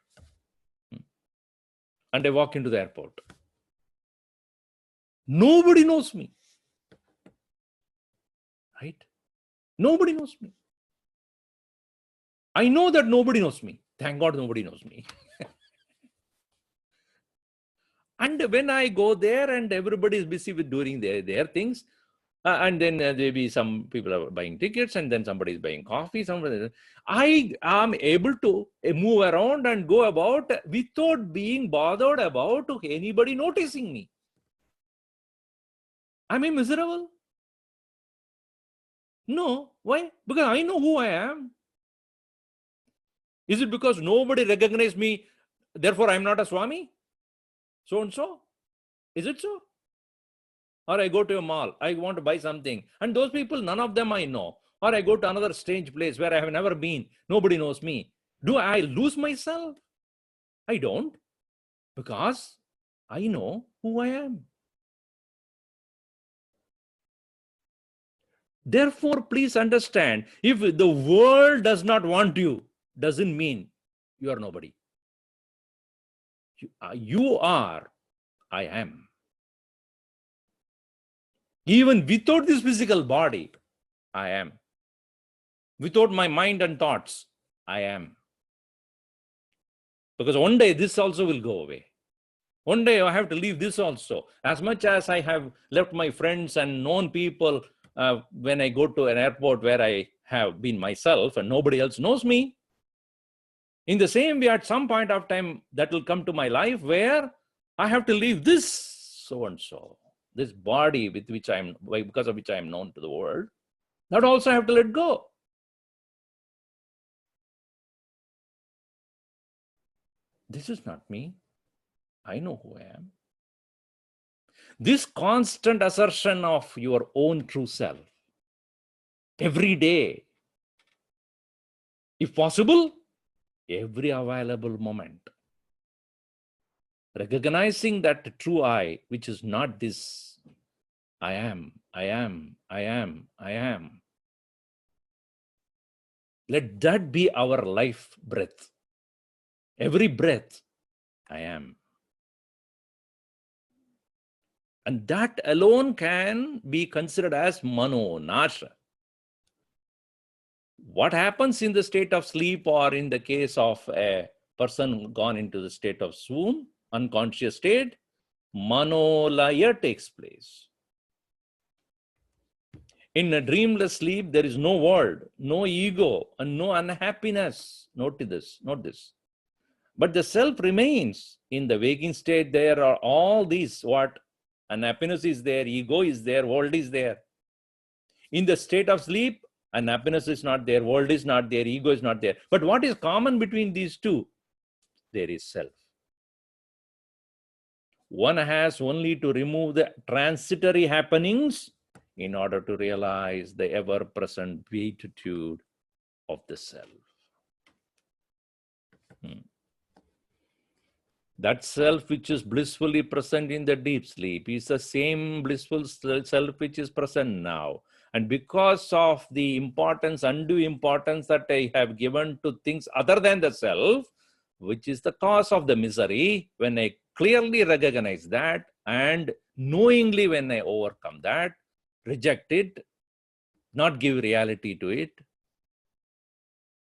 And I walk into the airport. Nobody knows me. Right? Nobody knows me. I know that nobody knows me. Thank God nobody knows me. And when I go there and everybody is busy with doing their things, And then there be some people are buying tickets, and then somebody is buying coffee. Somebody, I am able to move around and go about without being bothered about anybody noticing me. Am I miserable? No. Why? Because I know who I am. Is it because nobody recognizes me, therefore I am not a Swami? So and so? Is it so? Or I go to a mall, I want to buy something, and those people, none of them I know. Or I go to another strange place where I have never been, nobody knows me. Do I lose myself? I don't, because I know who I am. Therefore, please understand, if the world does not want you, doesn't mean you are nobody. You are, I am. Even without this physical body, I am. Without my mind and thoughts, I am. Because one day this also will go away. One day I have to leave this also. As much as I have left my friends and known people when I go to an airport where I have been myself and nobody else knows me, in the same way, at some point of time, that will come to my life where I have to leave this so-and-so, this body with which because of which I am known to the world. That also I have to let go. This is not me. I know who I am. This constant assertion of your own true self, every day, if possible, every available moment, recognizing that true I, which is not this I am, I am, I am, I am. Let that be our life breath. Every breath, I am. And that alone can be considered as mano, nasha. What happens in the state of sleep, or in the case of a person gone into the state of swoon, unconscious state, manolaya takes place. In a dreamless sleep, there is no world, no ego, and no unhappiness. Note this. But the self remains. In the waking state, there are all these what? Unhappiness is there, ego is there, world is there. In the state of sleep, unhappiness is not there, world is not there, ego is not there. But what is common between these two? There is self. One has only to remove the transitory happenings in order to realize the ever-present beatitude of the self. That self which is blissfully present in the deep sleep is the same blissful self which is present now. And because of the undue importance that I have given to things other than the self, which is the cause of the misery, when I clearly recognize that, and knowingly when I overcome that, reject it, not give reality to it,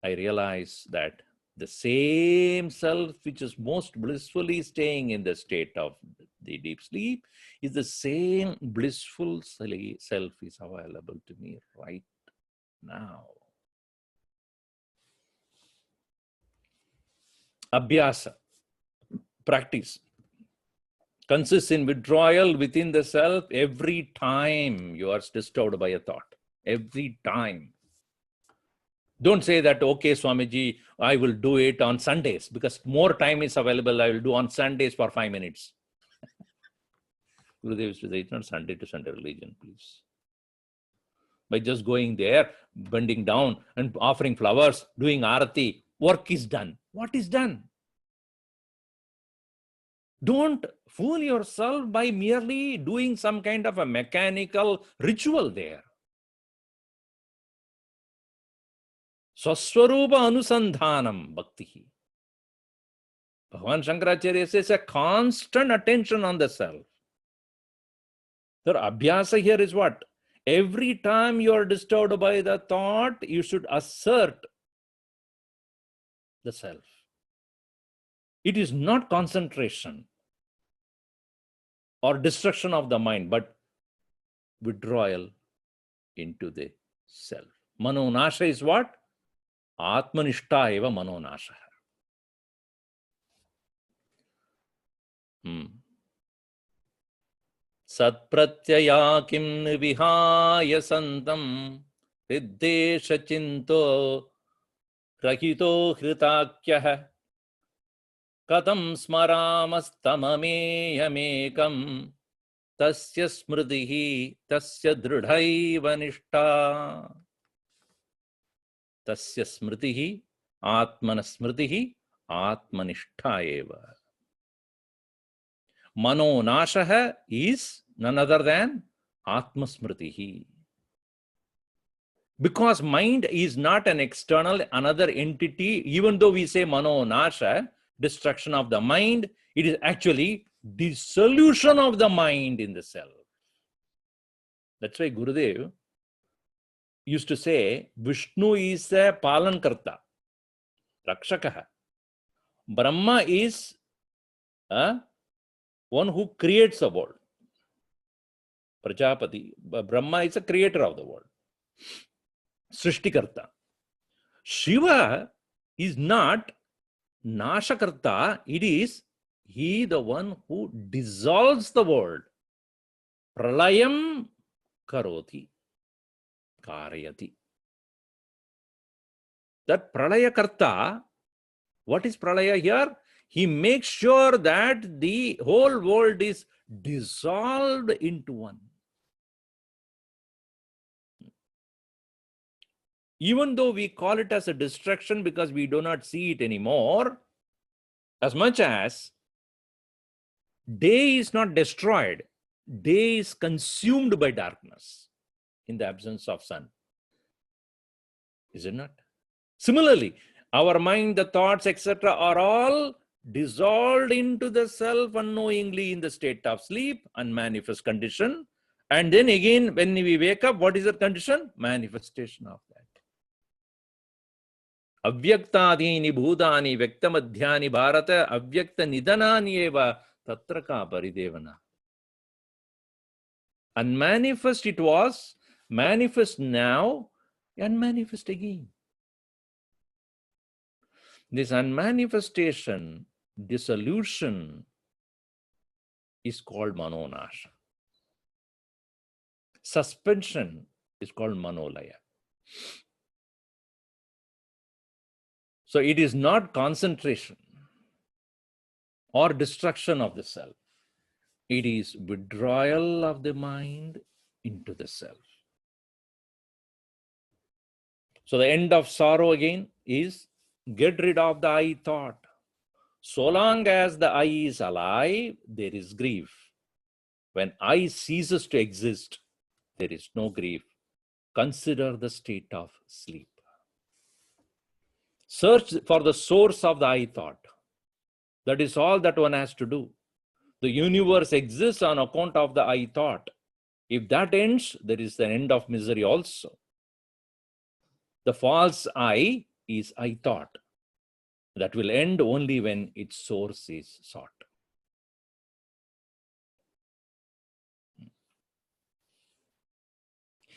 I realize that the same self which is most blissfully staying in the state of the deep sleep is the same blissful self is available to me right now. Abhyasa, practice, consists in withdrawal within the self every time you are disturbed by a thought. Every time. Don't say that, okay, Swamiji, I will do it on Sundays because more time is available. I will do on Sundays for 5 minutes. Gurudev used to say, it's not Sunday to Sunday religion, please. By just going there, bending down and offering flowers, doing arati, work is done. What is done? Don't fool yourself by merely doing some kind of a mechanical ritual there. Swaswarupa anusandhanam bhakti. Bhagavan Shankaracharya says a constant attention on the self. The abhyasa here is what? Every time you are disturbed by the thought, you should assert the self. It is not concentration or destruction of the mind, but withdrawal into the self. Manonasha is what? Atmanishta eva manonasha. Satpratyaya kim vihaya santam viddesha chinto rahito hritakyah katam smaramastamameyamekam tasya smritihi tasya dridhaiva nishta. Tasya smritihi atmana smritihi atmanishta eva. Mano nashaha is none other than atma smritihi. Because mind is not an external, another entity, even though we say mano nasha, destruction of the mind, it is actually dissolution of the mind in the self. That's why Gurudev used to say, Vishnu is a palankarta, rakshakaha. Brahma is one who creates the world. Prajapati, Brahma is a creator of the world. Srishtikarta. Shiva is not Nashakarta, it is he the one who dissolves the world. Pralayam karoti, karayati. That Pralayakarta, what is Pralaya here? He makes sure that the whole world is dissolved into one. Even though we call it as a destruction because we do not see it anymore, as much as day is not destroyed, day is consumed by darkness in the absence of sun. Is it not? Similarly, our mind, the thoughts, etc. are all dissolved into the self unknowingly in the state of sleep, unmanifest condition. And then again, when we wake up, what is the condition? Manifestation of that. Avyaktadini bhudani vyaktamadhyani bharata avyakta nidanani eva tatraka paridevana. Unmanifest it was, manifest now, unmanifest again. This unmanifestation, dissolution is called manonasha. Suspension is called manolaya. So it is not concentration or destruction of the self. It is withdrawal of the mind into the self. So the end of sorrow again is get rid of the I thought. So long as the I is alive, there is grief. When I ceases to exist, there is no grief. Consider the state of sleep. Search for the source of the I thought. That is all that one has to do. The universe exists on account of the I thought. If that ends, there is the end of misery also. The false I is I thought. That will end only when its source is sought.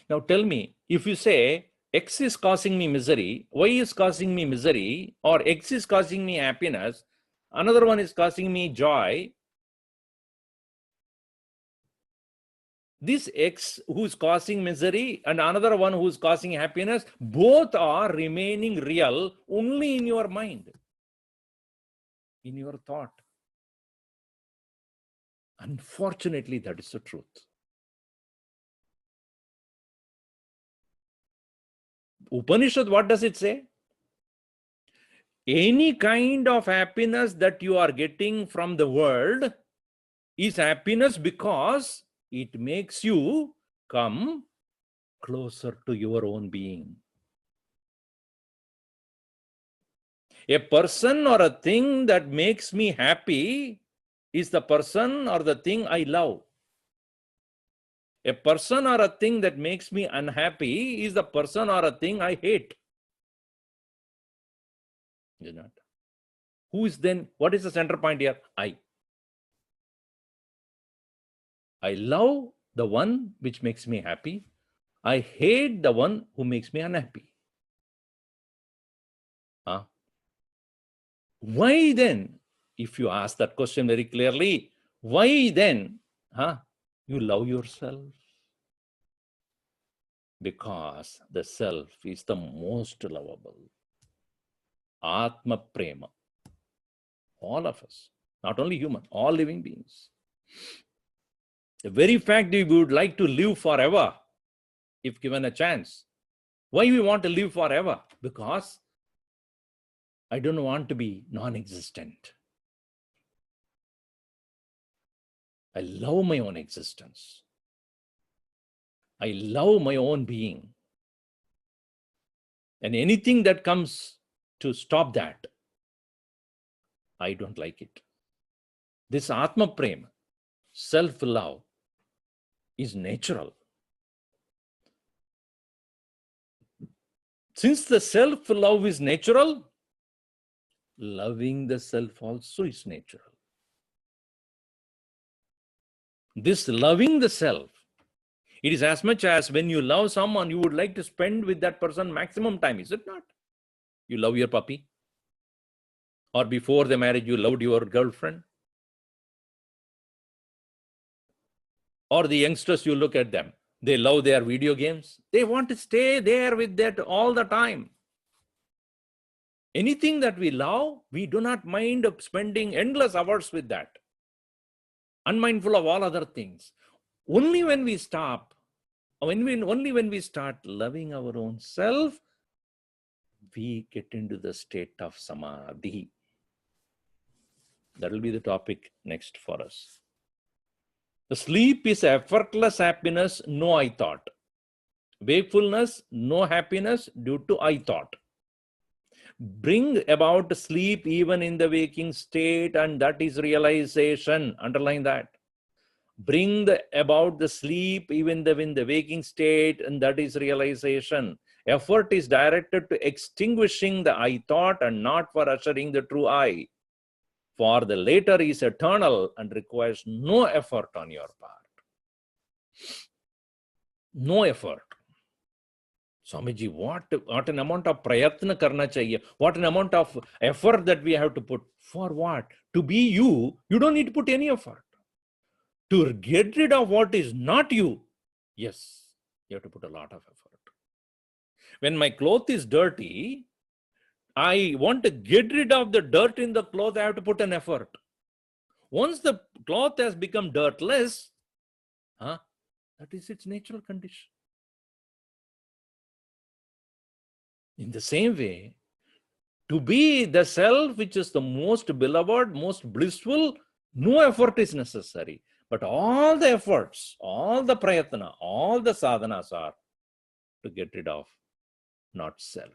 Now tell me, if you say X is causing me misery, Y is causing me misery, or X is causing me happiness, another one is causing me joy, this X who is causing misery and another one who is causing happiness, both are remaining real only in your mind, in your thought. Unfortunately, that is the truth. Upanishad, what does it say? Any kind of happiness that you are getting from the world is happiness because it makes you come closer to your own being. A person or a thing that makes me happy is the person or the thing I love. A person or a thing that makes me unhappy is the person or a thing I hate. Is not? Who is then, what is the center point here? I love the one which makes me happy. I hate the one who makes me unhappy. Why then, if you ask that question very clearly, why then you love yourself? Because the self is the most lovable. Atma Prema. All of us, not only human, all living beings. The very fact that we would like to live forever, if given a chance. Why we want to live forever? Because I don't want to be non-existent. I love my own existence. I love my own being. And anything that comes to stop that, I don't like it. This Atma Prema, self-love, is natural. Since the self-love is natural, loving the self also is natural. This loving the self, it is as much as when you love someone, you would like to spend with that person maximum time, is it not? You love your puppy. Or before the marriage, you loved your girlfriend. Or the youngsters, you look at them. They love their video games. They want to stay there with that all the time. Anything that we love, we do not mind of spending endless hours with that. Unmindful of all other things. Only when we stop, only when we start loving our own self, we get into the state of samadhi. That will be the topic next for us. The sleep is effortless happiness, no I thought. Wakefulness, no happiness due to I thought. Bring about sleep even in the waking state, and that is realization. Underline that. Bring about the sleep even in the waking state, and that is realization. Effort is directed to extinguishing the I thought and not for ushering the true I. For the later is eternal and requires no effort on your part. No effort. Swamiji, what an amount of prayatna karna chahiye. What an amount of effort that we have to put. For what? To be you, you don't need to put any effort. To get rid of what is not you, yes, you have to put a lot of effort. When my cloth is dirty, I want to get rid of the dirt in the cloth, I have to put an effort. Once the cloth has become dirtless, that is its natural condition. In the same way, to be the self which is the most beloved, most blissful, no effort is necessary. But all the efforts, all the prayatna, all the sadhanas are to get rid of not self.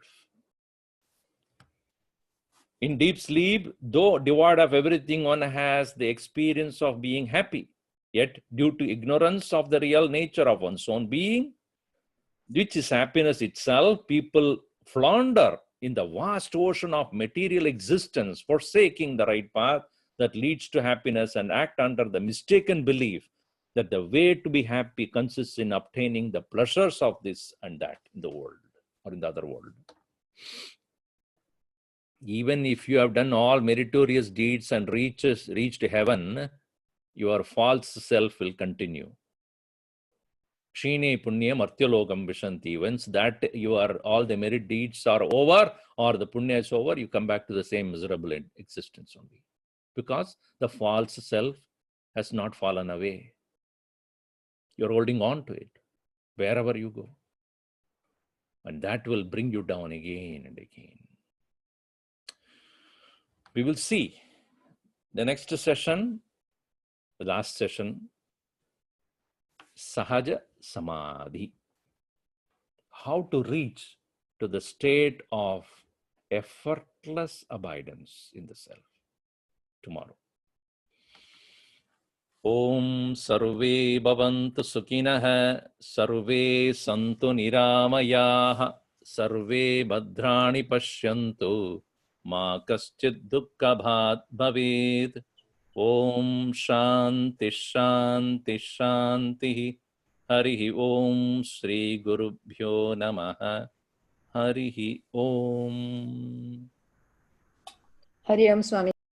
In deep sleep, though devoid of everything, one has the experience of being happy. Yet, due to ignorance of the real nature of one's own being, which is happiness itself, people flounder in the vast ocean of material existence, forsaking the right path that leads to happiness, and act under the mistaken belief that the way to be happy consists in obtaining the pleasures of this and that in the world or in the other world. Even if you have done all meritorious deeds and reached heaven, your false self will continue. Kshine punyam artyalokam vishanti. Once that all the merit deeds are over or the punya is over, you come back to the same miserable existence only. Because the false self has not fallen away. You're holding on to it wherever you go. And that will bring you down again and again. We will see the next session, the last session, Sahaja Samadhi. How to reach to the state of effortless abidance in the self. Tomorrow. Om Sarve Bhavantu Sukhinah, Sarve Santu Niramayah, Sarve Bhadrani Pashyantu, Ma Kaschid Dukkha Bhat Bhaved. Om Shanti Shanti Shanti. Harihi Om. Shri Gurubhyo Namaha. Harihi Om. Hari Om, Swami.